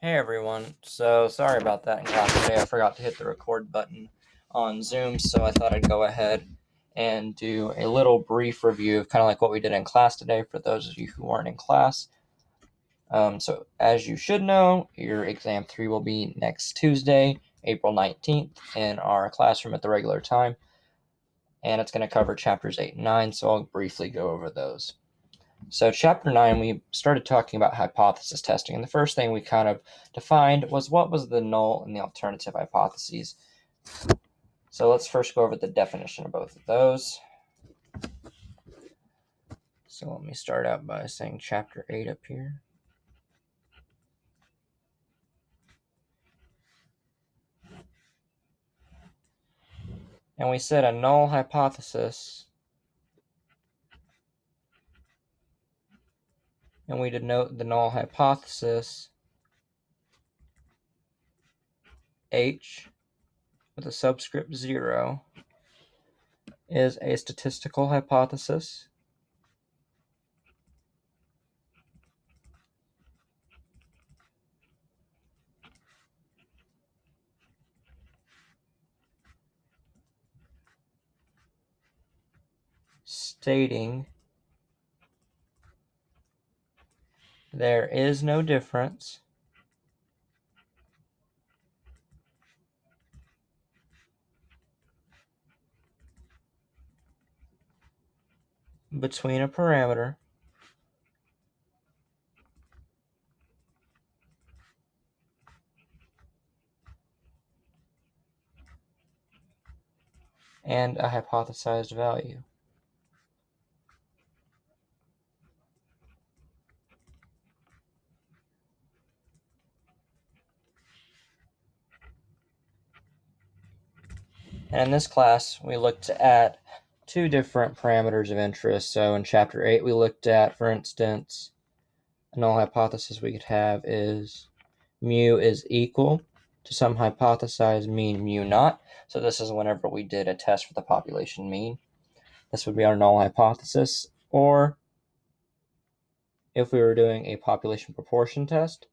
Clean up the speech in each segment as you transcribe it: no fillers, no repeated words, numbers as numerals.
Hey everyone, so sorry about that in class today. I forgot to hit the record button on Zoom, so I thought I'd go ahead and do a little brief review of kind of like what we did in class today for those of you who weren't in class. So as you should know, your exam 3 will be next Tuesday, April 19th, in our classroom at the regular time, and it's going to cover chapters 8 and 9, so I'll briefly go over those. So chapter 9, we started talking about hypothesis testing, and the first thing we kind of defined was what was the null and the alternative hypotheses. So let's first go over the definition of both of those. So let me start out by saying chapter 8 up here. And we said a null hypothesis, and we denote the null hypothesis H with a subscript 0 is a statistical hypothesis stating there is no difference between a parameter and a hypothesized value. And in this class, we looked at two different parameters of interest. So in chapter 8, we looked at, for instance, a null hypothesis we could have is mu is equal to some hypothesized mean mu naught. So this is whenever we did a test for the population mean. This would be our null hypothesis. Or if we were doing a population proportion test,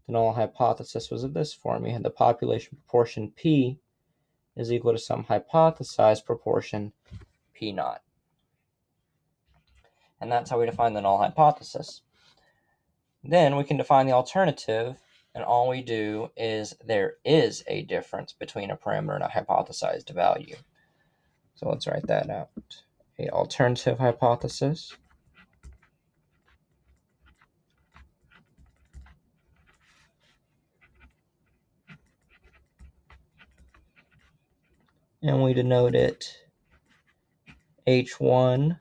the null hypothesis was of this form. We had the population proportion P is equal to some hypothesized proportion P naught. And that's how we define the null hypothesis. Then we can define the alternative, and all we do is there is a difference between a parameter and a hypothesized value. So let's write that out. A alternative hypothesis and we denote it H1,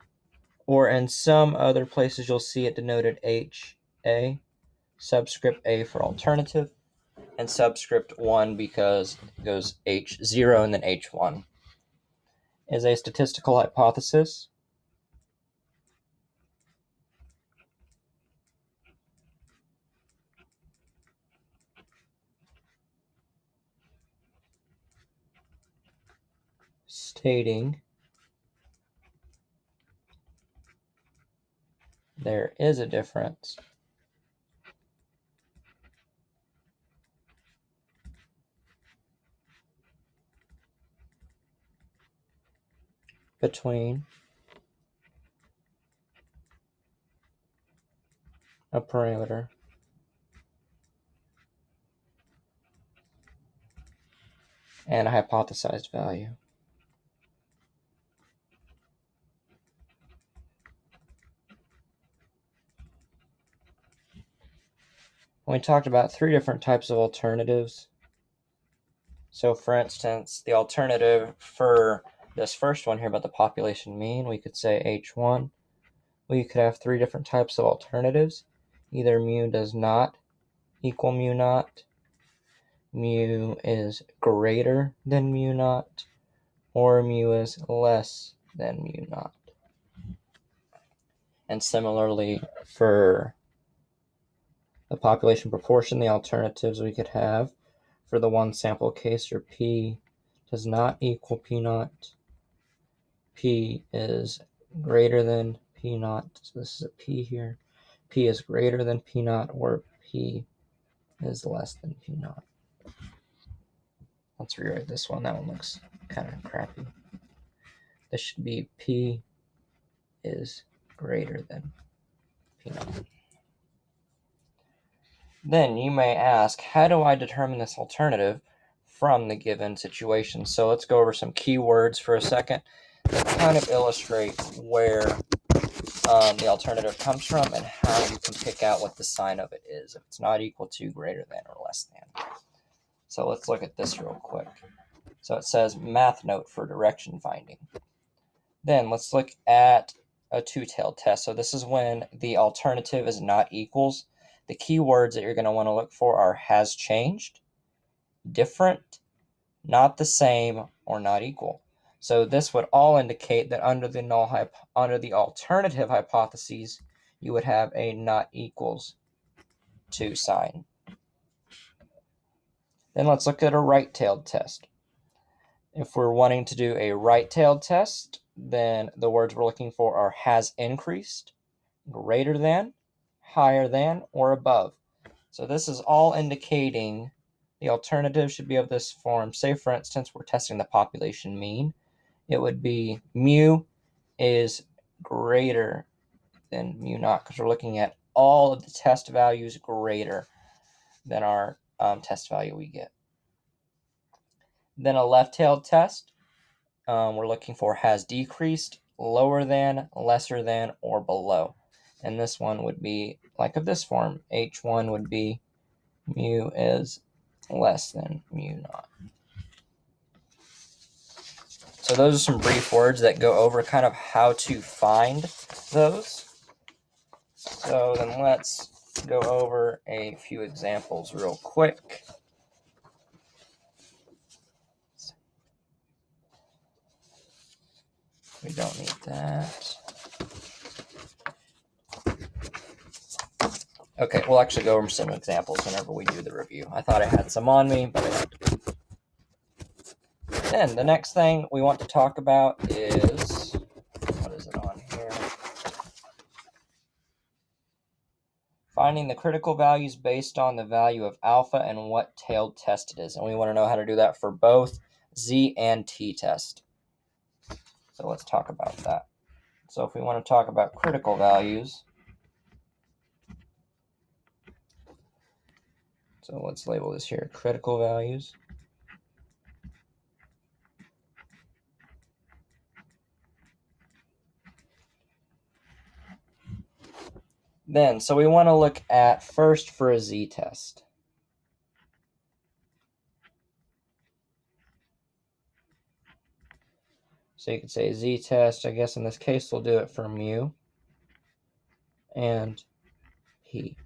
or in some other places you'll see it denoted HA, subscript A for alternative, and subscript 1 because it goes H0 and then H1, is a statistical hypothesis stating there is a difference between a parameter and a hypothesized value. We talked about three different types of alternatives. So for instance, the alternative for this first one here about the population mean, we could say H1. We could have three different types of alternatives. Either mu does not equal mu naught, mu is greater than mu naught, or mu is less than mu naught. And similarly, for the population proportion, the alternatives we could have for the one sample case or P does not equal P naught, P is greater than P naught, so this is a P here, P is greater than P naught, or P is less than P naught. Let's rewrite this one. That one looks kind of crappy. This should be P is greater than P naught. Then you may ask, how do I determine this alternative from the given situation? So let's go over some keywords for a second that kind of illustrate where the alternative comes from and how you can pick out what the sign of it is, if it's not equal to, greater than, or less than. So let's look at this real quick. So it says math note for direction finding. Then let's look at a two-tailed test. So this is when the alternative is not equals. The keywords that you're going to want to look for are has changed, different, not the same, or not equal. So this would all indicate that under the alternative hypotheses, you would have a not equals to sign. Then let's look at a right-tailed test. If we're wanting to do a right-tailed test, then the words we're looking for are has increased, greater than, higher than, or above. So this is all indicating the alternative should be of this form. Say, for instance, we're testing the population mean. It would be mu is greater than mu naught, because we're looking at all of the test values greater than our test value we get. Then a left-tailed test, we're looking for has decreased, lower than, lesser than, or below. And this one would be like of this form. H1 would be mu is less than mu naught. So those are some brief words that go over kind of how to find those. So then let's go over a few examples real quick. We don't need that. Okay, we'll actually go over some examples whenever we do the review. I thought I had some on me, but I don't. Then the next thing we want to talk about is, what is it on here? Finding the critical values based on the value of alpha and what tailed test it is. And we want to know how to do that for both Z and T test. So let's talk about that. So if we want to talk about critical values, so let's label this here critical values. Then, so we want to look at first for a Z test. So you could say Z test, I guess in this case we'll do it for mu and P.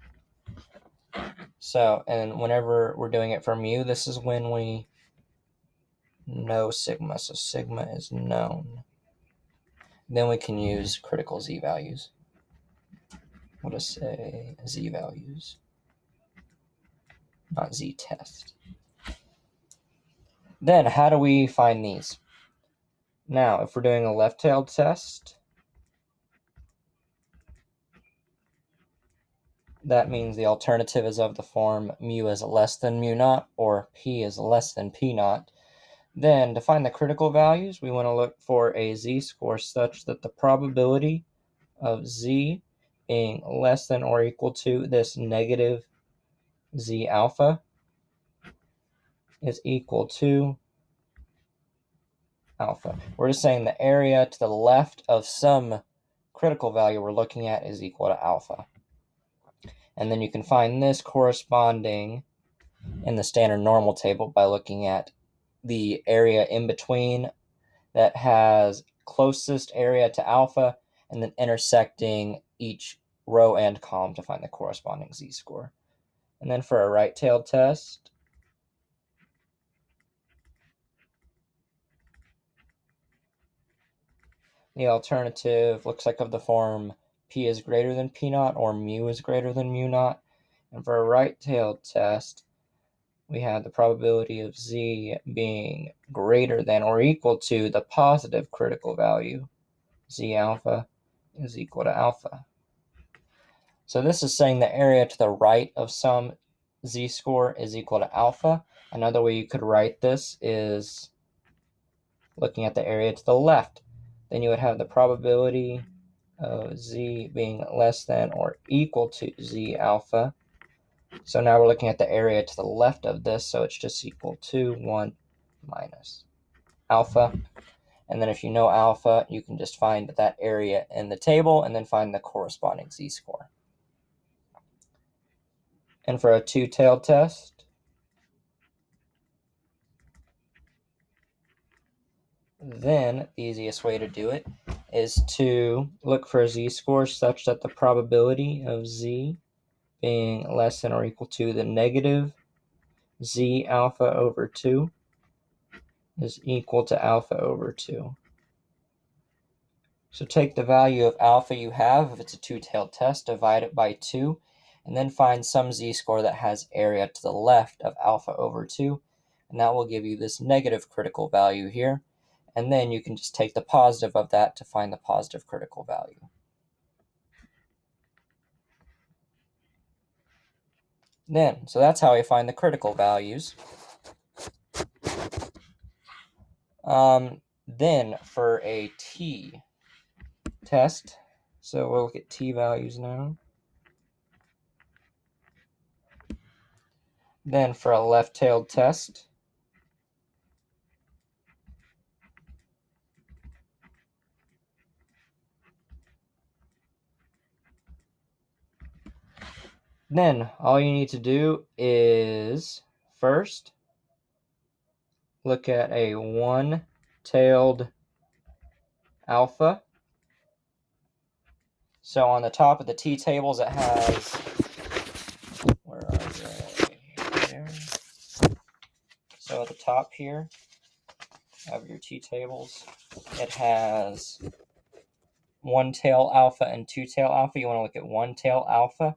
So, and whenever we're doing it for mu, this is when we know sigma. So sigma is known. Then we can use critical Z values. We'll just say Z values, not Z test. Then how do we find these? Now, if we're doing a left-tailed test, that means the alternative is of the form mu is less than mu naught or P is less than P naught. Then to find the critical values, we want to look for a Z-score such that the probability of Z being less than or equal to this negative Z alpha is equal to alpha. We're just saying the area to the left of some critical value we're looking at is equal to alpha. And then you can find this corresponding in the standard normal table by looking at the area in between that has closest area to alpha and then intersecting each row and column to find the corresponding Z-score. And then for a right-tailed test, the alternative looks like of the form P is greater than P naught or mu is greater than mu naught. And for a right-tailed test, we have the probability of Z being greater than or equal to the positive critical value. Z alpha is equal to alpha. So this is saying the area to the right of some z-score is equal to alpha. Another way you could write this is looking at the area to the left. Then you would have the probability of z being less than or equal to z alpha. So now we're looking at the area to the left of this, so it's just equal to 1 minus alpha. And then if you know alpha, you can just find that area in the table and then find the corresponding z-score. And for a two-tailed test, then the easiest way to do it is to look for a z-score such that the probability of z being less than or equal to the negative z alpha over 2 is equal to alpha over 2. So take the value of alpha you have, if it's a two-tailed test, divide it by 2, and then find some z-score that has area to the left of alpha over 2, and that will give you this negative critical value here. And then you can just take the positive of that to find the positive critical value. So that's how I find the critical values. Then for a t test, so we'll look at t values now. Then for a left-tailed test, then all you need to do is first look at a one-tailed alpha. So on the top of the t-tables it has, where are they? There. So at the top here of your t-tables, it has one-tail alpha and two-tail alpha. You want to look at one-tail alpha,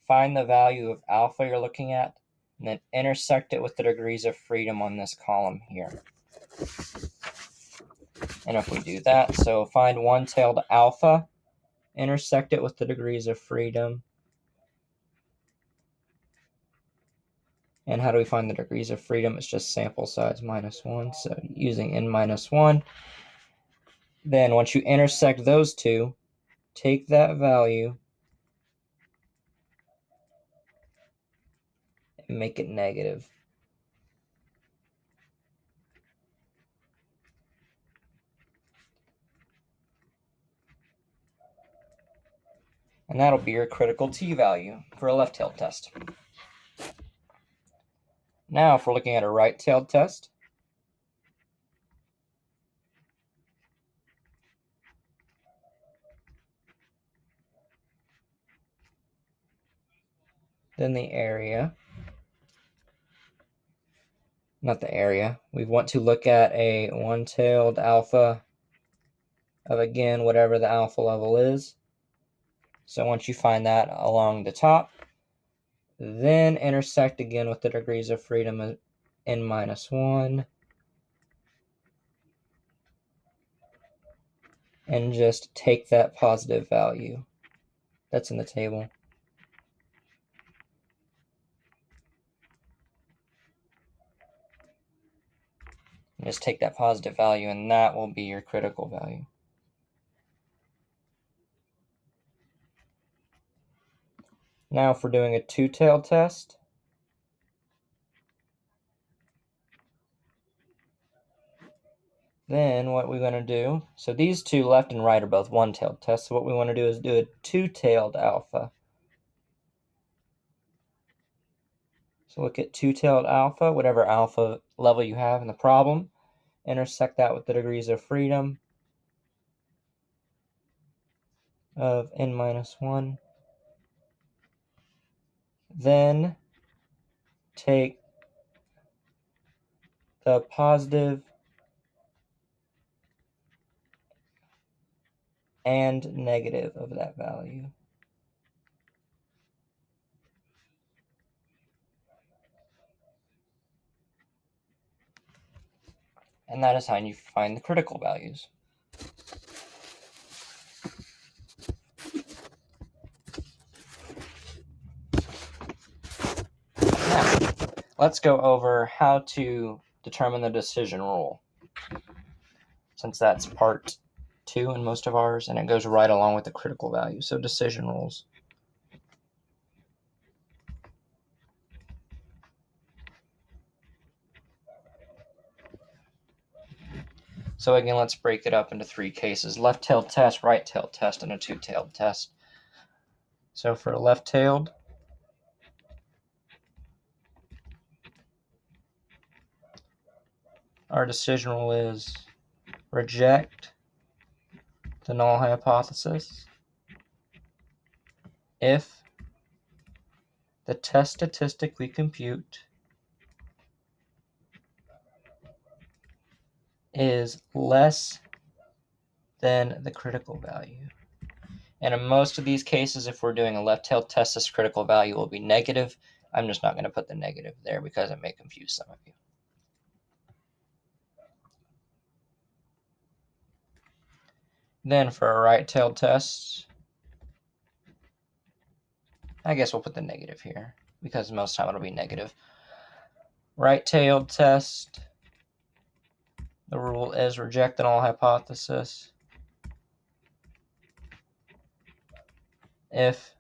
find the value of alpha you're looking at, and then intersect it with the degrees of freedom on this column here. And if we do that, so find one-tailed alpha, intersect it with the degrees of freedom. And how do we find the degrees of freedom? It's just sample size minus 1, so using n minus 1. Then once you intersect those two, take that value and make it negative. And that'll be your critical t-value for a left-tailed test. Now, if we're looking at a right-tailed test, then the area, not the area, we want to look at a one-tailed alpha of, again, whatever the alpha level is. So once you find that along the top, then intersect again with the degrees of freedom of n minus 1. And just take that positive value that's in the table. And just take that positive value, and that will be your critical value. Now if we're doing a two-tailed test, then what we're going to do, so these two left and right are both one-tailed tests, so what we want to do is do a two-tailed alpha. So look at two-tailed alpha, whatever alpha level you have in the problem, intersect that with the degrees of freedom of n minus 1. Then take the positive and negative of that value. And that is how you find the critical values. let's go over how to determine the decision rule, since that's part 2 in most of ours, and it goes right along with the critical value. So decision rules. So again, let's break it up into 3 cases: left-tailed test, right-tailed test, and a two-tailed test. So for left-tailed, our decision rule is reject the null hypothesis if the test statistic we compute is less than the critical value. And in most of these cases, if we're doing a left-tailed test, this critical value will be negative. I'm just not going to put the negative there because it may confuse some of you. Then for a right-tailed test, I guess we'll put the negative here because most of the time it'll be negative. Right-tailed test, the rule is reject the null hypothesis if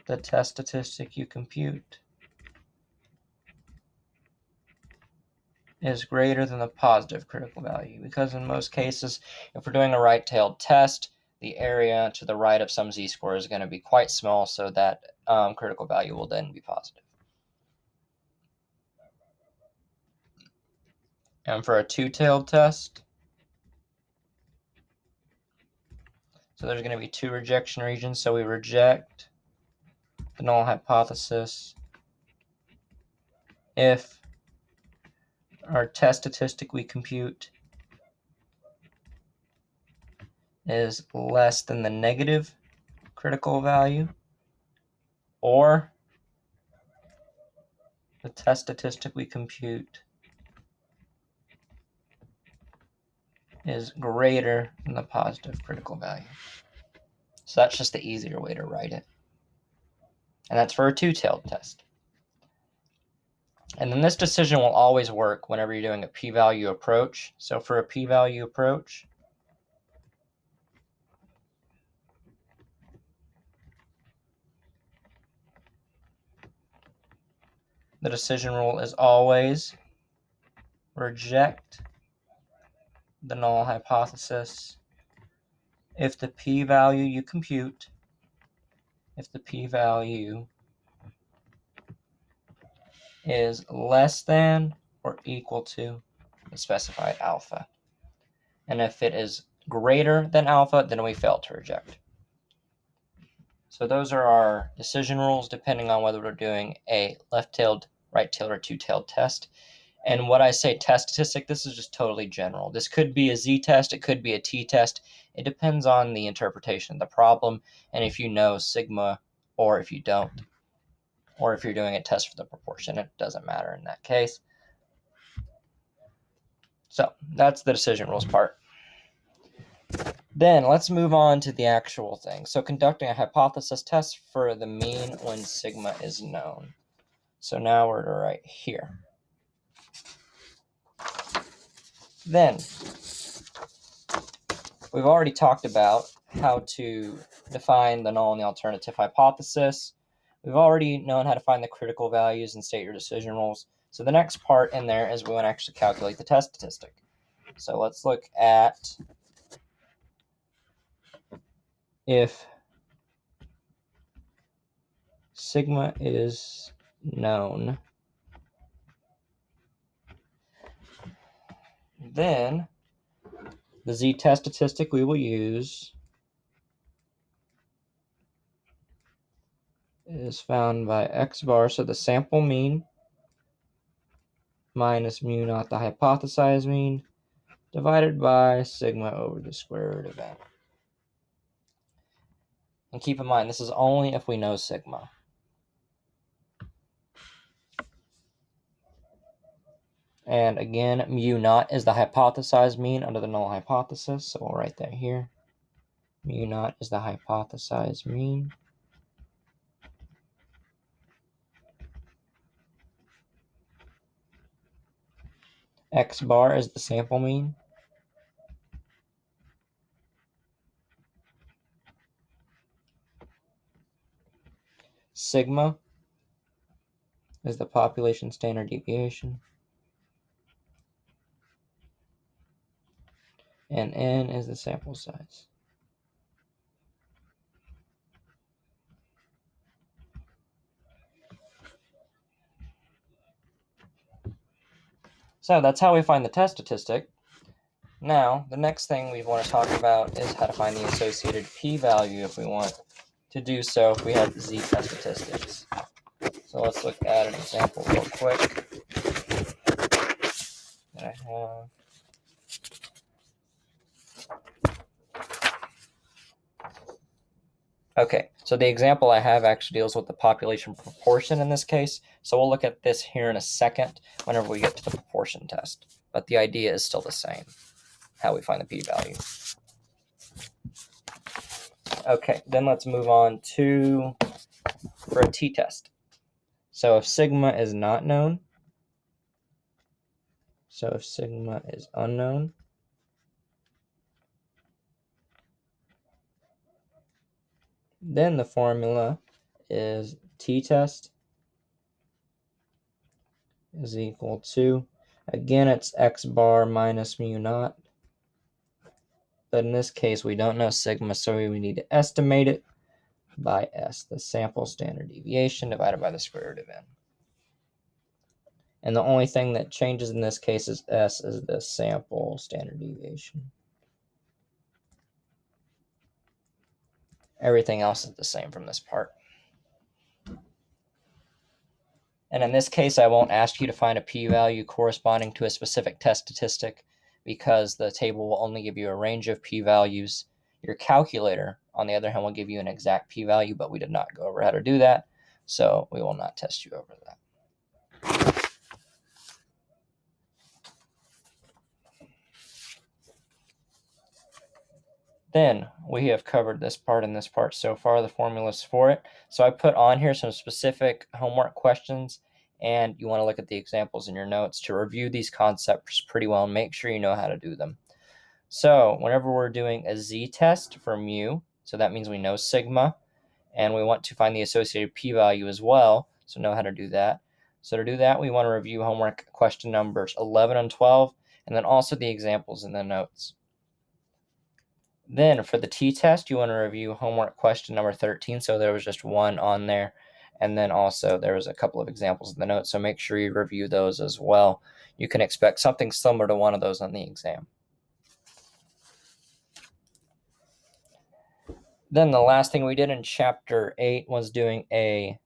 the test statistic you compute is greater than the positive critical value. Because in most cases, if we're doing a right-tailed test, the area to the right of some z-score is going to be quite small, so that critical value will then be positive. And for a two-tailed test, so there's going to be 2 rejection regions, so we reject the null hypothesis if our test statistic we compute is less than the negative critical value, or the test statistic we compute is greater than the positive critical value. So that's just the easier way to write it. And that's for a two-tailed test. And then this decision will always work whenever you're doing a p-value approach. So for a p-value approach, the decision rule is always reject the null hypothesis if the p-value you compute, if the p-value is less than or equal to the specified alpha. And if it is greater than alpha, then we fail to reject. So those are our decision rules, depending on whether we're doing a left-tailed, right-tailed, or two-tailed test. And what I say test statistic, this is just totally general. This could be a z-test, it could be a t-test. It depends on the interpretation of the problem, and if you know sigma, or if you don't, or if you're doing a test for the proportion, it doesn't matter in that case. So that's the decision rules part. Then let's move on to the actual thing. So conducting a hypothesis test for the mean when sigma is known. So now we're to right here. Then we've already talked about how to define the null and the alternative hypothesis. We've already known how to find the critical values and state your decision rules. So the next part in there is we want to actually calculate the test statistic. So let's look at if sigma is known, then the z-test statistic we will use is found by x bar, so the sample mean minus mu naught, the hypothesized mean, divided by sigma over the square root of n. And keep in mind, this is only if we know sigma. And again, mu naught is the hypothesized mean under the null hypothesis, so we'll write that here. Mu naught is the hypothesized mean. X bar is the sample mean. Sigma is the population standard deviation. And N is the sample size. So that's how we find the test statistic. Now, the next thing we want to talk about is how to find the associated p-value if we want to do so if we have z-test statistics. So let's look at an example real quick that I have. Okay, so the example I have actually deals with the population proportion in this case. So we'll look at this here in a second whenever we get to the proportion test. But the idea is still the same, how we find the p-value. Okay, then let's move on to for a t-test. So if sigma is not known, so if sigma is unknown, then the formula is t-test is equal to, again, it's x bar minus mu naught. But in this case, we don't know sigma, so we need to estimate it by S, the sample standard deviation divided by the square root of n. And the only thing that changes in this case is S is the sample standard deviation. Everything else is the same from this part. And in this case, I won't ask you to find a p-value corresponding to a specific test statistic because the table will only give you a range of p-values. Your calculator, on the other hand, will give you an exact p-value, but we did not go over how to do that, so we will not test you over that. Then we have covered this part and this part so far, the formulas for it. So I put on here some specific homework questions, and you want to look at the examples in your notes to review these concepts pretty well and make sure you know how to do them. So whenever we're doing a z-test for mu, so that means we know sigma, and we want to find the associated p-value as well, so know how to do that. So to do that, we want to review homework question numbers 11 and 12, and then also the examples in the notes. Then for the t-test, you want to review homework question number 13, so there was just one on there, and then also there was a couple of examples in the notes, so make sure you review those as well. You can expect something similar to one of those on the exam. Then the last thing we did in chapter 8 was doing a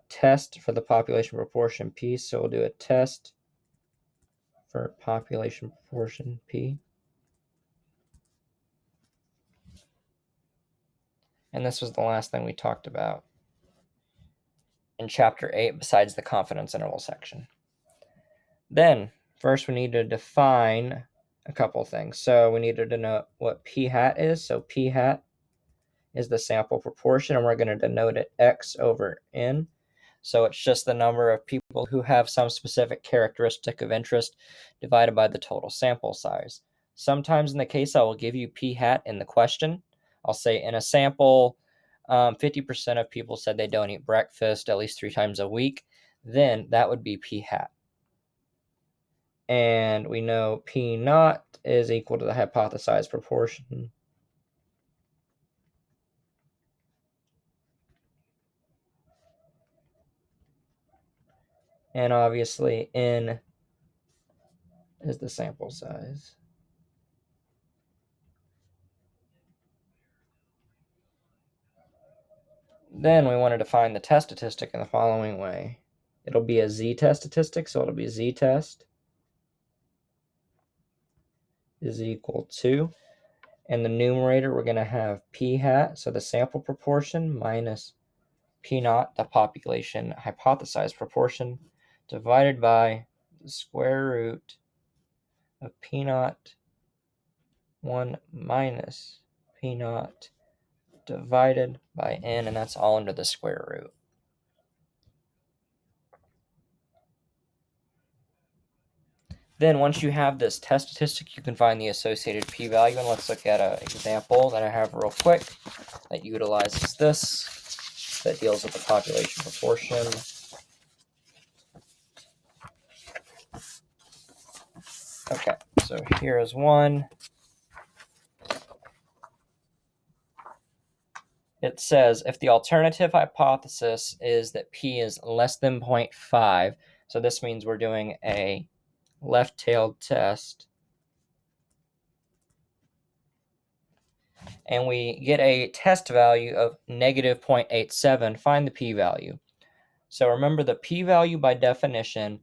test for the population proportion P. So we'll do a test for population proportion P. And this was the last thing we talked about in chapter 8 besides the confidence interval section. Then first we need to define a couple things. So we need to denote what P hat is. So P hat is the sample proportion, and we're going to denote it X over N. So it's just the number of people who have some specific characteristic of interest divided by the total sample size. Sometimes in the case I will give you P hat in the question. I'll say in a sample, 50% of people said they don't eat breakfast at least 3 times a week. Then that would be P hat. And we know P naught is equal to the hypothesized proportion. And obviously N is the sample size. Then we wanted to find the test statistic in the following way. It'll be a z-test statistic, so it'll be z-test is equal to, in the numerator we're going to have p hat, so the sample proportion, minus p naught, the population hypothesized proportion, divided by the square root of p naught 1 minus p naught divided by n, and that's all under the square root. Then once you have this test statistic, you can find the associated p-value. And let's look at an example that I have real quick that utilizes this, that deals with the population proportion. Okay, so here is one. It says if the alternative hypothesis is that p is less than 0.5, so this means we're doing a left-tailed test, and we get a test value of negative 0.87, find the p-value. So remember, the p-value by definition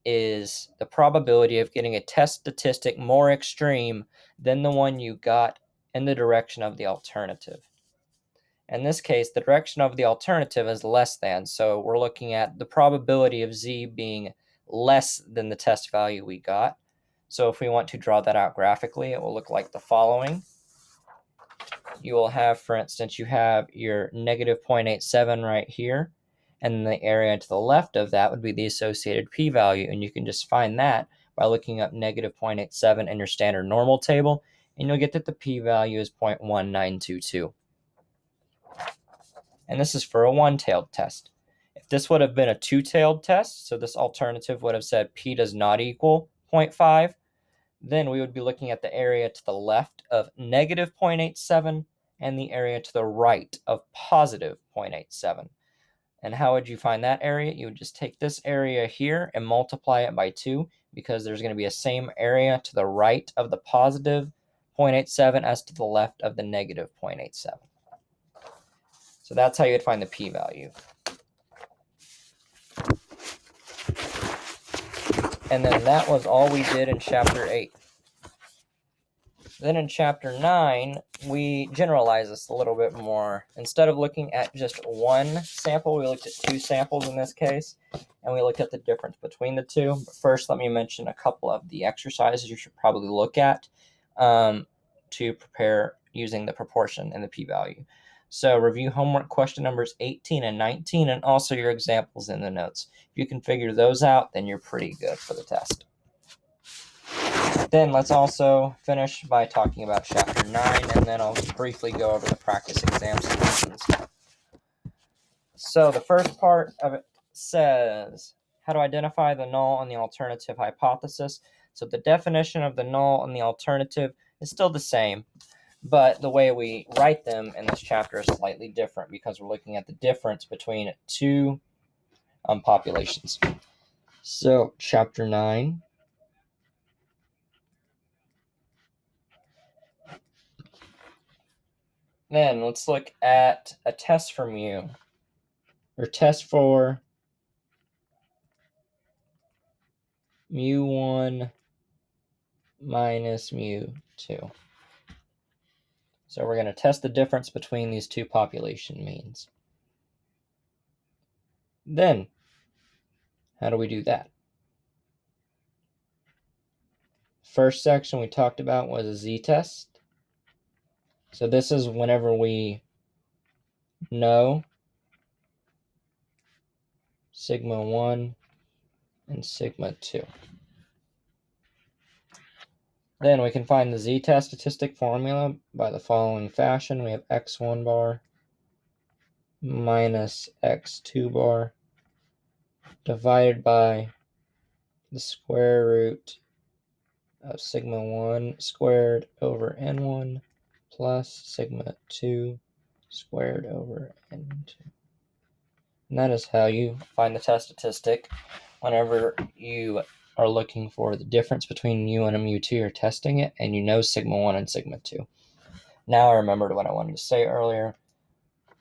is the probability of getting a test statistic more extreme than the one you got in the direction of the alternative. In this case, the direction of the alternative is less than, so we're looking at the probability of z being less than the test value we got. So if we want to draw that out graphically, it will look like the following. You will have, for instance, you have your negative 0.87 right here, and the area to the left of that would be the associated p-value, and you can just find that by looking up negative 0.87 in your standard normal table, and you'll get that the p-value is 0.1922. And this is for a one-tailed test. If this would have been a two-tailed test, so this alternative would have said p does not equal 0.5, then we would be looking at the area to the left of negative 0.87 and the area to the right of positive 0.87. And how would you find that area? You would just take this area here and multiply it by 2, because there's going to be a same area to the right of the positive 0.87 as to the left of the negative 0.87. So that's how you would find the p-value. And then that was all we did in Chapter 8. Then in Chapter 9, we generalize this a little bit more. Instead of looking at just one sample, we looked at two samples in this case, and we looked at the difference between the two. But first, let me mention a couple of the exercises you should probably look at to prepare using the proportion and the p-value. So review homework question numbers 18 and 19, and also your examples in the notes. If you can figure those out, then you're pretty good for the test. Then let's also finish by talking about Chapter 9, and then I'll briefly go over the practice exam solutions. So the first part of it says how to identify the null and the alternative hypothesis. So the definition of the null and the alternative is still the same, but the way we write them in this chapter is slightly different because we're looking at the difference between two populations. So Chapter 9. Then let's look at a test for mu, or test for mu1 minus mu2. So we're going to test the difference between these two population means. Then, how do we do that? First section we talked about was a z-test. So this is whenever we know sigma 1 and sigma 2. Then we can find the z-test statistic formula by the following fashion. We have x1 bar minus x2 bar divided by the square root of sigma 1 squared over n1 plus sigma 2 squared over n2. And that is how you find the test statistic whenever you are looking for the difference between mu1 and mu2. You're testing it, and you know sigma 1 and sigma 2. Now I remembered what I wanted to say earlier.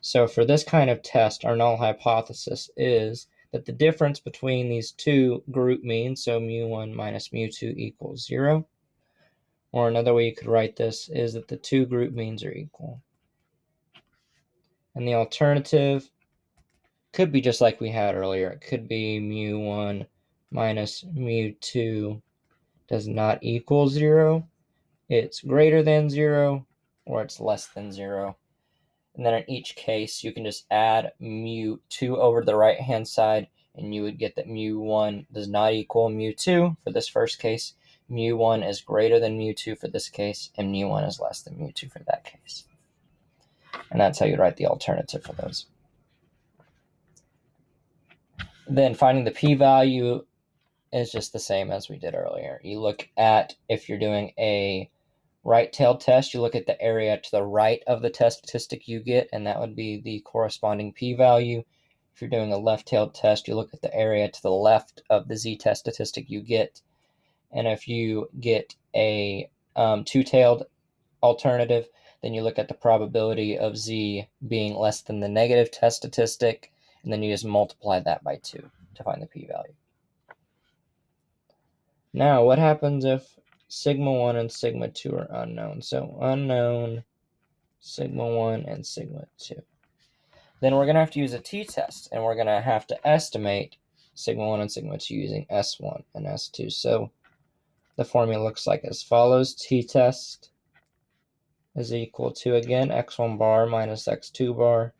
So for this kind of test, our null hypothesis is that the difference between these two group means, so mu1 minus mu2 equals 0. Or another way you could write this is that the two group means are equal. And the alternative could be just like we had earlier. It could be mu1 minus mu2 does not equal 0. It's greater than 0, or it's less than 0. And then in each case, you can just add mu2 over to the right-hand side, and you would get that mu1 does not equal mu2 for this first case, mu1 is greater than mu2 for this case, and mu1 is less than mu2 for that case. And that's how you write the alternative for those. Then finding the p-value is just the same as we did earlier. You look at, if you're doing a right-tailed test, you look at the area to the right of the test statistic you get, and that would be the corresponding p-value. If you're doing a left-tailed test, you look at the area to the left of the z-test statistic you get. And if you get a two-tailed alternative, then you look at the probability of z being less than the negative test statistic, and then you just multiply that by 2 to find the p-value. Now, what happens if sigma 1 and sigma 2 are unknown? So unknown sigma 1 and sigma 2. Then we're going to have to use a t-test, and we're going to have to estimate sigma 1 and sigma 2 using S1 and S2. So the formula looks like as follows. T-test is equal to, again, x1 bar minus x2 bar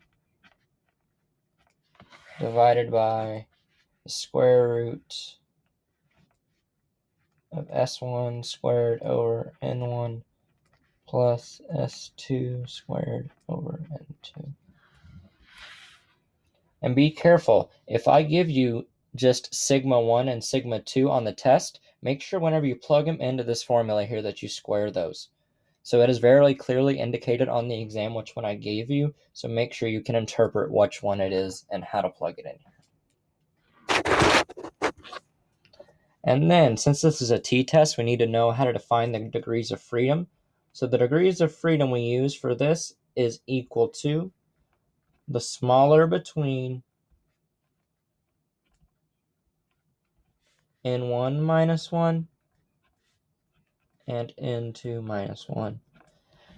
divided by the square root of S1 squared over N1 plus S2 squared over N2. And be careful, if I give you just sigma 1 and sigma 2 on the test, make sure whenever you plug them into this formula here that you square those. So it is very clearly indicated on the exam which one I gave you, so make sure you can interpret which one it is and how to plug it in here. And then, since this is a t-test, we need to know how to define the degrees of freedom. So the degrees of freedom we use for this is equal to the smaller between n1 minus 1 and n2 minus 1.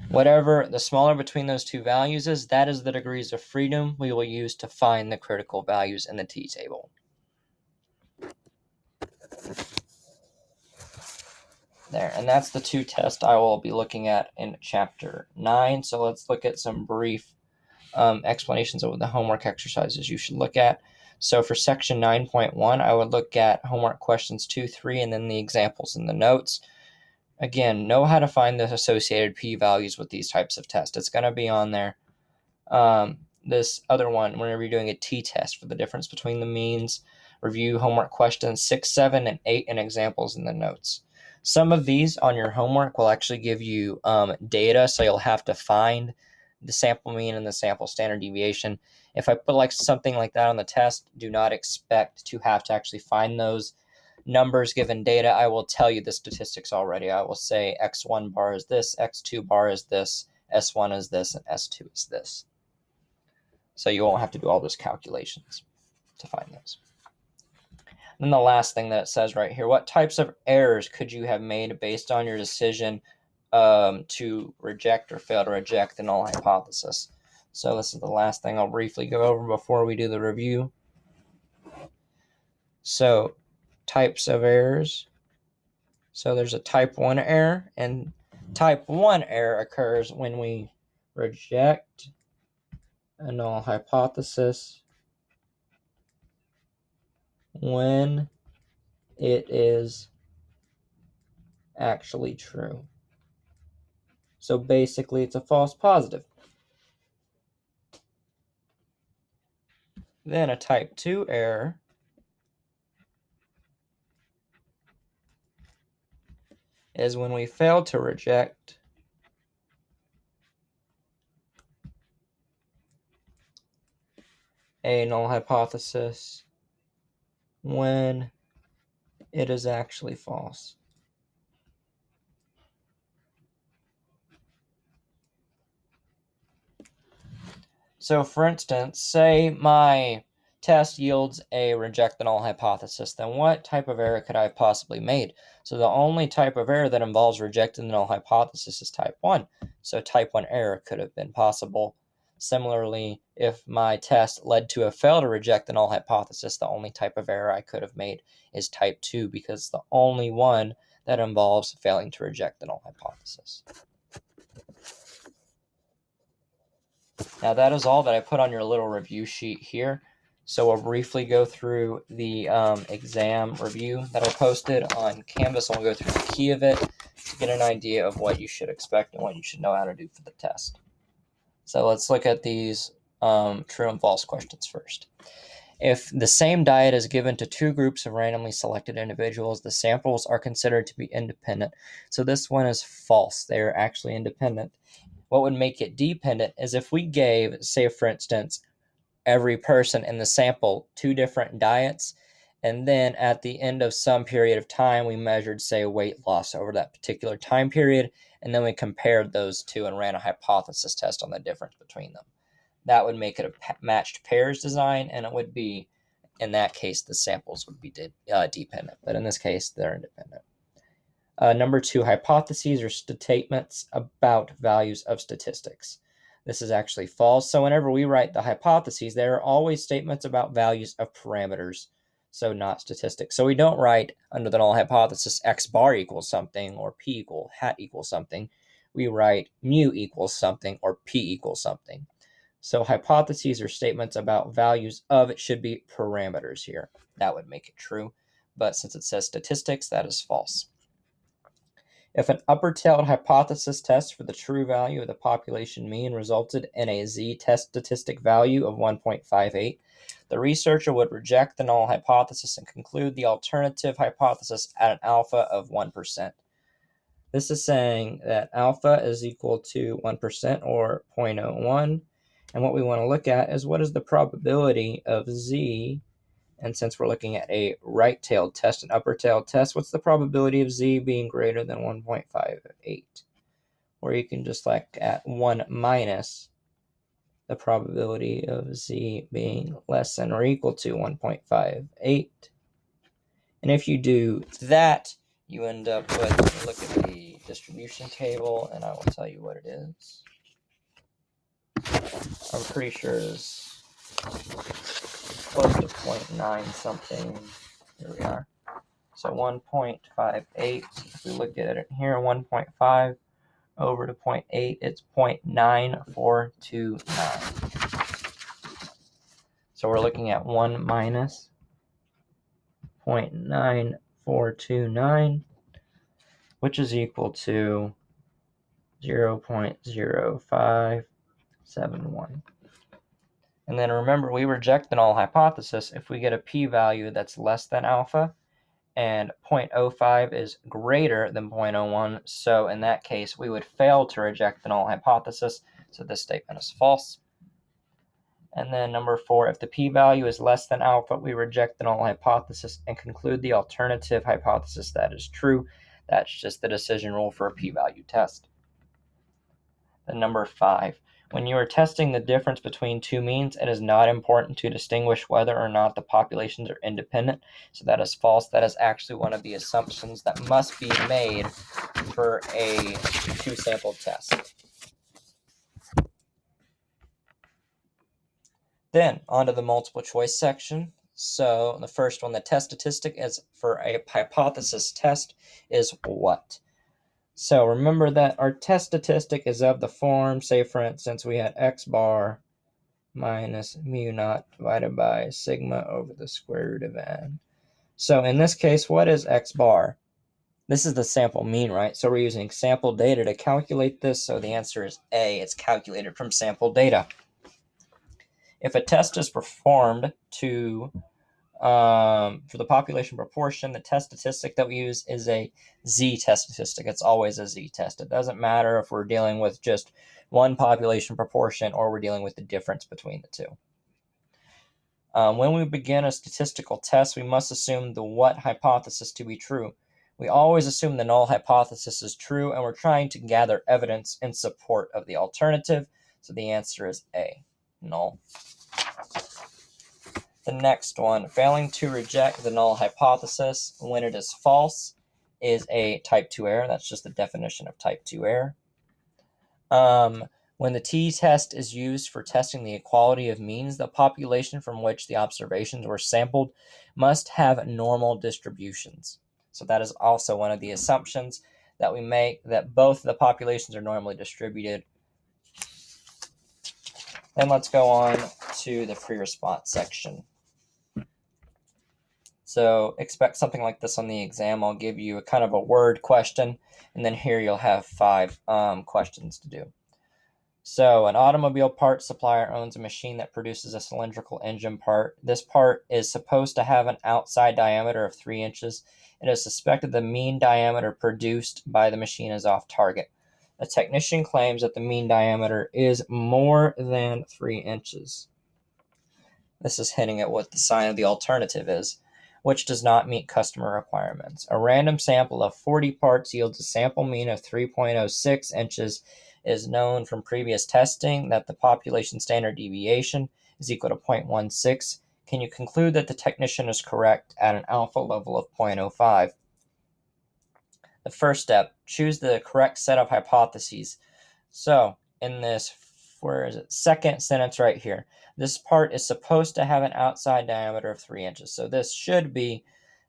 Whatever the smaller between those two values is, that is the degrees of freedom we will use to find the critical values in the t-table. There, and that's the two tests I will be looking at in Chapter 9. So let's look at some brief explanations of the homework exercises you should look at. So for Section 9.1, I would look at homework questions 2, 3, and then the examples in the notes. Again, know how to find the associated p-values with these types of tests. It's going to be on there. This other one, whenever you're doing a t-test for the difference between the means, review homework questions 6, 7, and 8 and examples in the notes. Some of these on your homework will actually give you data, so you'll have to find the sample mean and the sample standard deviation. If I put like something like that on the test, do not expect to have to actually find those numbers given data. I will tell you the statistics already. I will say x1 bar is this, x2 bar is this, s1 is this, and s2 is this. So you won't have to do all those calculations to find those. Then the last thing that it says right here, what types of errors could you have made based on your decision to reject or fail to reject the null hypothesis? So this is the last thing I'll briefly go over before we do the review. So types of errors. So there's a type 1 error, and type 1 error occurs when we reject a null hypothesis when it is actually true. So basically, it's a false positive. Then a type 2 error is when we fail to reject a null hypothesis when it is actually false. So for instance, say my test yields a reject the null hypothesis, then what type of error could I have possibly made? So the only type of error that involves rejecting the null hypothesis is type 1. So type 1 error could have been possible. Similarly, if my test led to a fail to reject the null hypothesis, the only type of error I could have made is type 2, because it's the only one that involves failing to reject the null hypothesis. Now that is all that I put on your little review sheet here. So we'll briefly go through the exam review that I posted on Canvas, and we'll go through the key of it to get an idea of what you should expect and what you should know how to do for the test. So let's look at these true and false questions first. If the same diet is given to two groups of randomly selected individuals, the samples are considered to be independent. So this one is false. They are actually independent. What would make it dependent is if we gave, say for instance, every person in the sample two different diets, and then at the end of some period of time, we measured, say, weight loss over that particular time period, and then we compared those two and ran a hypothesis test on the difference between them. That would make it a matched pairs design, and it would be, in that case, the samples would be dependent, but in this case, they're independent. Number two, hypotheses are statements about values of statistics. This is actually false. So whenever we write the hypotheses, there are always statements about values of parameters, so not statistics. So we don't write under the null hypothesis x bar equals something or p equal hat equals something. We write mu equals something or p equals something. So hypotheses are statements about values of, it should be parameters here. That would make it true. But since it says statistics, that is false. If an upper-tailed hypothesis test for the true value of the population mean resulted in a z-test statistic value of 1.58, the researcher would reject the null hypothesis and conclude the alternative hypothesis at an alpha of 1%. This is saying that alpha is equal to 1% or 0.01, and what we want to look at is what is the probability of z. And since we're looking at a right-tailed test, an upper-tailed test, what's the probability of z being greater than 1.58? Or you can just look at 1 minus the probability of z being less than or equal to 1.58. And if you do that, you end up with, look at the distribution table, and I will tell you what it is. I'm pretty sure it's close to 0.9 something. Here we are. So 1.58, if we look at it here, 1.5 over to 0.8, it's 0.9429. So we're looking at 1 minus 0.9429, which is equal to 0.0571. And then remember, we reject the null hypothesis if we get a p-value that's less than alpha, and 0.05 is greater than 0.01. So in that case, we would fail to reject the null hypothesis. So this statement is false. And then number 4, if the p-value is less than alpha, we reject the null hypothesis and conclude the alternative hypothesis that is true. That's just the decision rule for a p-value test. Then number 5, when you are testing the difference between two means, it is not important to distinguish whether or not the populations are independent. So that is false. That is actually one of the assumptions that must be made for a two-sample test. Then, onto the multiple choice section. So the first one, the test statistic is for a hypothesis test is what? So remember that our test statistic is of the form, say for instance, we had x bar minus mu naught divided by sigma over the square root of n. So in this case, what is x bar? This is the sample mean, right? So we're using sample data to calculate this. So the answer is A. It's calculated from sample data. If a test is performed for the population proportion, the test statistic that we use is a z-test statistic. It's always a z-test. It doesn't matter if we're dealing with just one population proportion or we're dealing with the difference between the two. When we begin a statistical test, we must assume the what hypothesis to be true. We always assume the null hypothesis is true, and we're trying to gather evidence in support of the alternative. So the answer is A, null. The next one, failing to reject the null hypothesis when it is false is a type 2 error. That's just the definition of type 2 error. When the t-test is used for testing the equality of means, the population from which the observations were sampled must have normal distributions. So that is also one of the assumptions that we make, that both the populations are normally distributed. Then let's go on to the free response section. So expect something like this on the exam. I'll give you a kind of a word question, and then here you'll have 5 questions to do. So an automobile parts supplier owns a machine that produces a cylindrical engine part. This part is supposed to have an outside diameter of 3 inches. It is suspected the mean diameter produced by the machine is off target. A technician claims that the mean diameter is more than 3 inches. This is hinting at what the sign of the alternative is, which does not meet customer requirements. A random sample of 40 parts yields a sample mean of 3.06 inches. Is known from previous testing that the population standard deviation is equal to 0.16. Can you conclude that the technician is correct at an alpha level of 0.05? The first step, choose the correct set of hypotheses. So in this, second sentence right here, this part is supposed to have an outside diameter of 3 inches. So this should be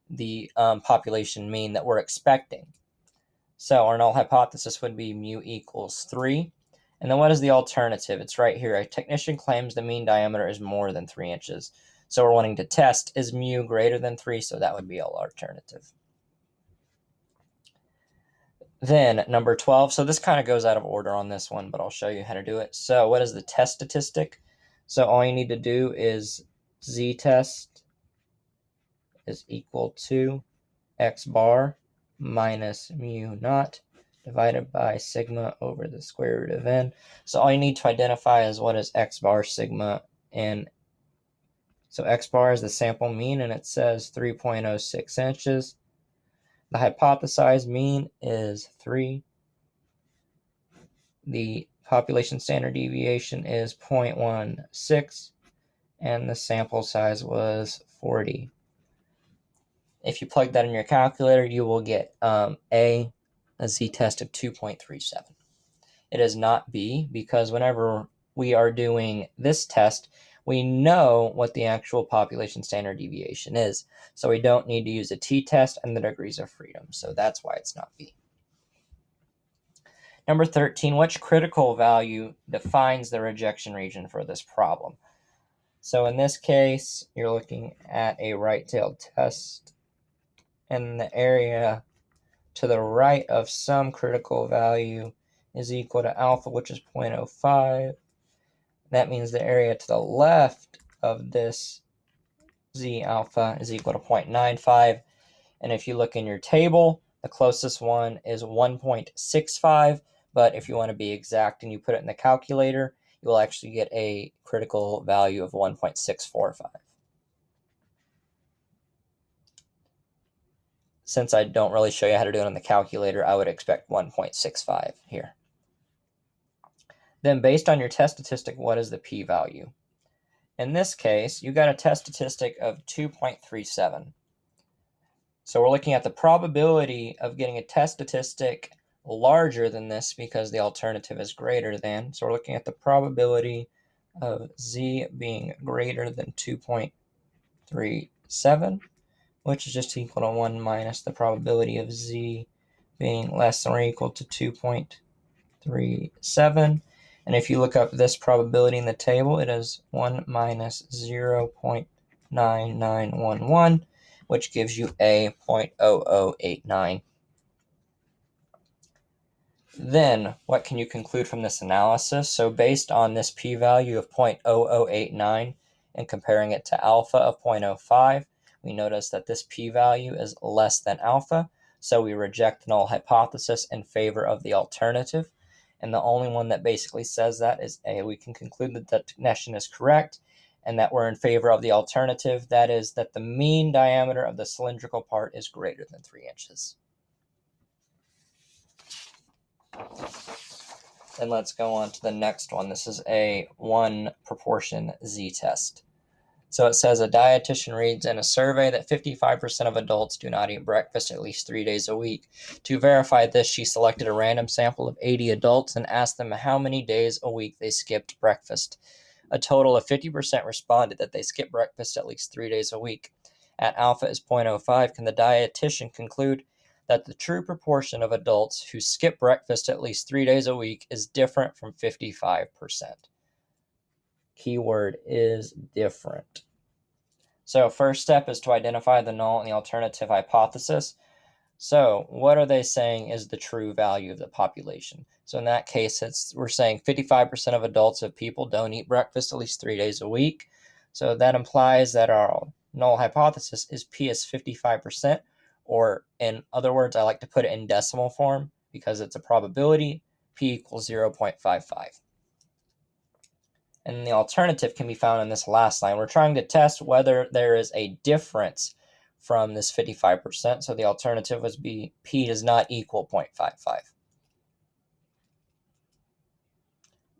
the population mean that we're expecting. So our null hypothesis would be mu equals 3. And then what is the alternative? It's right here. A technician claims the mean diameter is more than 3 inches. So we're wanting to test, is mu greater than 3? So that would be our alternative. Then number 12. So this kind of goes out of order on this one, but I'll show you how to do it. So what is the test statistic? So all you need to do is z-test is equal to x bar minus mu naught divided by sigma over the square root of n. So all you need to identify is what is x bar, sigma, and so x bar is the sample mean, and it says 3.06 inches. The hypothesized mean is 3. The population standard deviation is 0.16, and the sample size was 40. If you plug that in your calculator, you will get a z-test of 2.37. It is not B, because whenever we are doing this test, we know what the actual population standard deviation is. So we don't need to use a t-test and the degrees of freedom. So that's why it's not B. Number 13, which critical value defines the rejection region for this problem? So in this case, you're looking at a right-tailed test, and the area to the right of some critical value is equal to alpha, which is 0.05. That means the area to the left of this z alpha is equal to 0.95. And if you look in your table, the closest one is 1.65. But if you want to be exact and you put it in the calculator, you will actually get a critical value of 1.645. Since I don't really show you how to do it on the calculator, I would expect 1.65 here. Then based on your test statistic, what is the p-value? In this case, you got a test statistic of 2.37. So we're looking at the probability of getting a test statistic larger than this because the alternative is greater than. So we're looking at the probability of z being greater than 2.37, which is just equal to 1 minus the probability of z being less than or equal to 2.37. And if you look up this probability in the table, it is 1 minus 0.9911, which gives you a 0.0089. Then, what can you conclude from this analysis? So based on this p-value of 0.0089 and comparing it to alpha of 0.05, we notice that this p-value is less than alpha, so we reject the null hypothesis in favor of the alternative. And the only one that basically says that is A. We can conclude that the technician is correct and that we're in favor of the alternative. That is that the mean diameter of the cylindrical part is greater than 3 inches. Then let's go on to the next one. This is a 1 proportion z-test. So it says a dietitian reads in a survey that 55% of adults do not eat breakfast at least 3 days a week. To verify this, she selected a random sample of 80 adults and asked them how many days a week they skipped breakfast. A total of 50% responded that they skip breakfast at least 3 days a week. At alpha is 0.05, can the dietitian conclude that the true proportion of adults who skip breakfast at least 3 days a week is different from 55%? Keyword is different. So first step is to identify the null and the alternative hypothesis. So what are they saying is the true value of the population? So in that case, we're saying 55% of adults of people don't eat breakfast at least 3 days a week. So that implies that our null hypothesis is P is 55%, or in other words, I like to put it in decimal form because it's a probability, P equals 0.55. And the alternative can be found in this last line. We're trying to test whether there is a difference from this 55%. So the alternative would be P does not equal 0.55.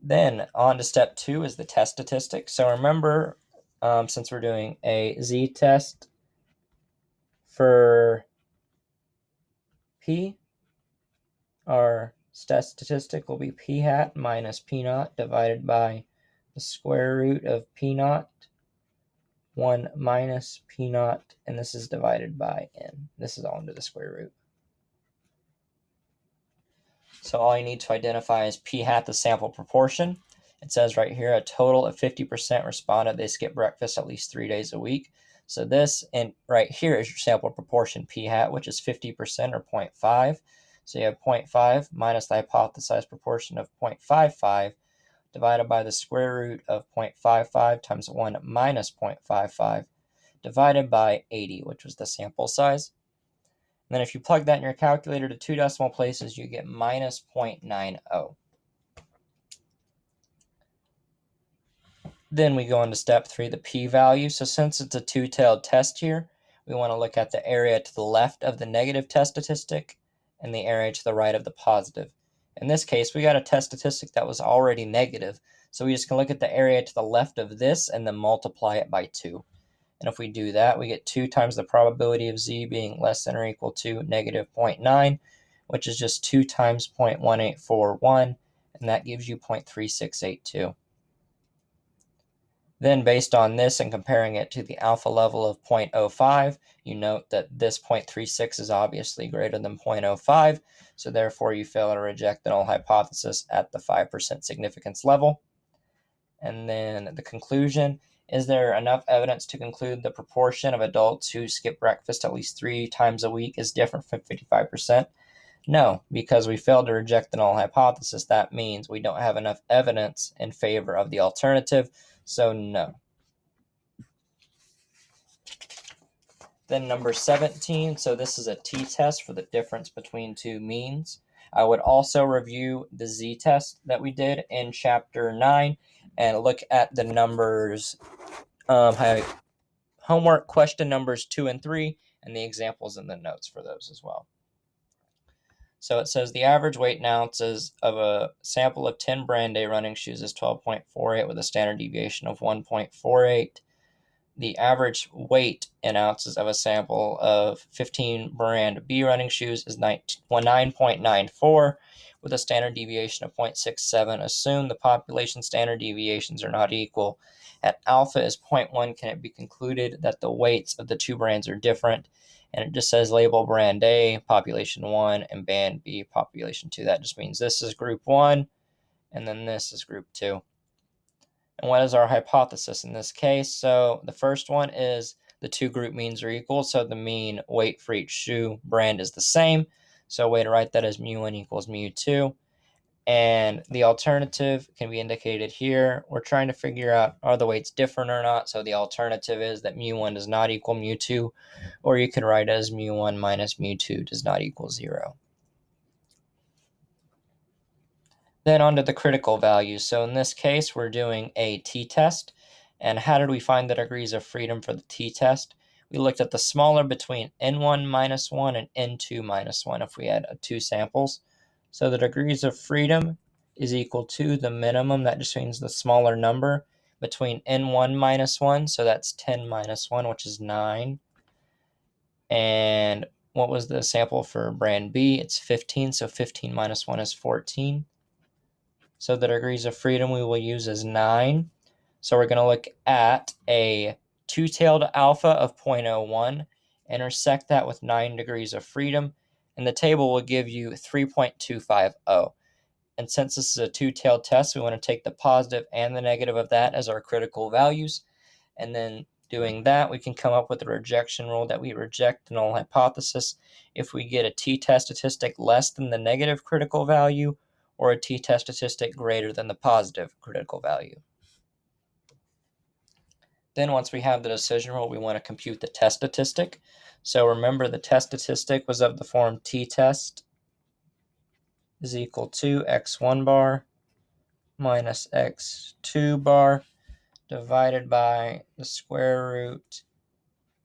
Then on to step 2 is the test statistic. So remember, since we're doing a z-test for P, our test statistic will be P hat minus P naught divided by the square root of P naught 1 minus P naught, and this is divided by n. This is all into the square root. So all you need to identify is P hat, the sample proportion. It says right here, a total of 50% responded they skip breakfast at least 3 days a week. So this, and right here is your sample proportion P hat, which is 50% or 0.5. So you have 0.5 minus the hypothesized proportion of 0.55 divided by the square root of 0.55 times 1 minus 0.55 divided by 80, which was the sample size. And then if you plug that in your calculator to 2 decimal places, you get minus 0.90. Then we go into step 3, the p-value. So since it's a two-tailed test here, we want to look at the area to the left of the negative test statistic and the area to the right of the positive. In this case, we got a test statistic that was already negative, so we just can look at the area to the left of this and then multiply it by 2. And if we do that, we get 2 times the probability of z being less than or equal to negative 0.9, which is just 2 times 0.1841, and that gives you 0.3682. Then based on this and comparing it to the alpha level of 0.05, you note that this 0.36 is obviously greater than 0.05, so therefore you fail to reject the null hypothesis at the 5% significance level. And then the conclusion, is there enough evidence to conclude the proportion of adults who skip breakfast at least 3 times a week is different from 55%? No, because we failed to reject the null hypothesis. That means we don't have enough evidence in favor of the alternative, so no. Then number 17, so this is a t-test for the difference between two means. I would also review the z-test that we did in chapter 9 and look at the numbers, homework question numbers 2 and 3, and the examples in the notes for those as well. So it says the average weight in ounces of a sample of 10 brand A running shoes is 12.48 with a standard deviation of 1.48. The average weight in ounces of a sample of 15 brand B running shoes is 9.94 with a standard deviation of 0.67. Assume the population standard deviations are not equal. At alpha is 0.1, can it be concluded that the weights of the two brands are different? And it just says label brand A, population 1, and brand B, population 2. That just means this is group 1, and then this is group 2. And what is our hypothesis in this case? So the first one is the two group means are equal, so the mean weight for each shoe brand is the same. So a way to write that is mu1 equals mu2. And the alternative can be indicated here. We're trying to figure out, are the weights different or not? So the alternative is that mu1 does not equal mu2, or you can write it as mu1 minus mu2 does not equal 0. Then on to the critical values. So in this case, we're doing a t-test. And how did we find the degrees of freedom for the t-test? We looked at the smaller between n1 minus 1 and n2 minus 1 if we had 2 samples. So the degrees of freedom is equal to the minimum. That just means the smaller number between n1 minus 1. So that's 10 minus 1, which is 9. And what was the sample for brand B? It's 15. So 15 minus 1 is 14. So the degrees of freedom we will use is 9. So we're going to look at a two-tailed alpha of 0.01, intersect that with 9 degrees of freedom, and the table will give you 3.250. And since this is a two-tailed test, we want to take the positive and the negative of that as our critical values, and then doing that, we can come up with a rejection rule that we reject the null hypothesis if we get a t-test statistic less than the negative critical value or a t-test statistic greater than the positive critical value. Then once we have the decision rule, we want to compute the test statistic. So remember, the test statistic was of the form t-test is equal to x1 bar minus x2 bar divided by the square root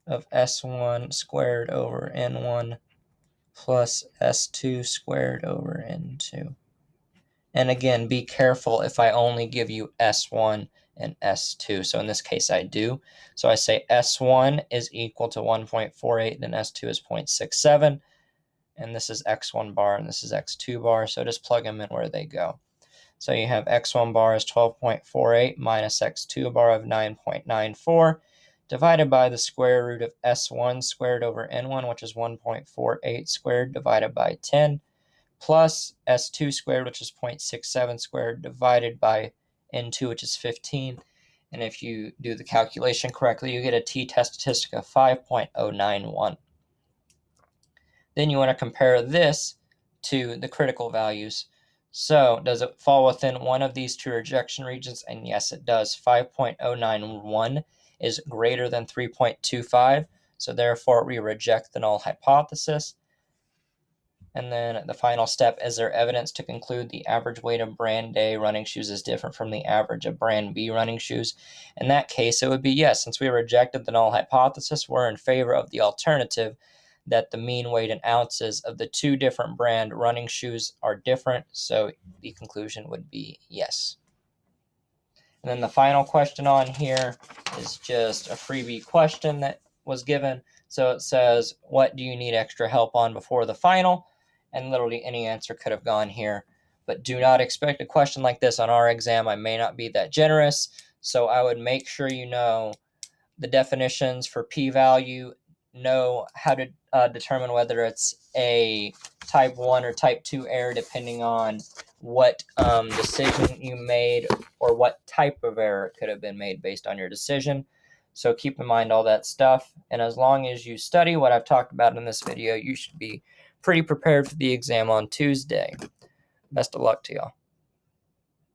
of s1 squared over n1 plus s2 squared over n2. And again, be careful if I only give you s1 and s2. So in this case, I do. So I say s1 is equal to 1.48, then s2 is 0.67. And this is x1 bar, and this is x2 bar. So just plug them in where they go. So you have x1 bar is 12.48 minus x2 bar of 9.94 divided by the square root of s1 squared over n1, which is 1.48 squared divided by 10, plus s2 squared, which is 0.67 squared divided by n2, which is 15. And if you do the calculation correctly, you get a t-test statistic of 5.091. Then you want to compare this to the critical values. So does it fall within one of these two rejection regions? And yes, it does. 5.091 is greater than 3.25. So therefore, we reject the null hypothesis. And then the final step, is there evidence to conclude the average weight of brand A running shoes is different from the average of brand B running shoes? In that case, it would be yes. Since we rejected the null hypothesis, we're in favor of the alternative that the mean weight in ounces of the two different brand running shoes are different. So the conclusion would be yes. And then the final question on here is just a freebie question that was given. So it says, what do you need extra help on before the final? And literally any answer could have gone here. But do not expect a question like this on our exam. I may not be that generous. So I would make sure you know the definitions for p-value, know how to determine whether it's a type 1 or type 2 error depending on what decision you made or what type of error could have been made based on your decision. So keep in mind all that stuff. And as long as you study what I've talked about in this video, you should be pretty prepared for the exam on Tuesday. Best of luck to y'all.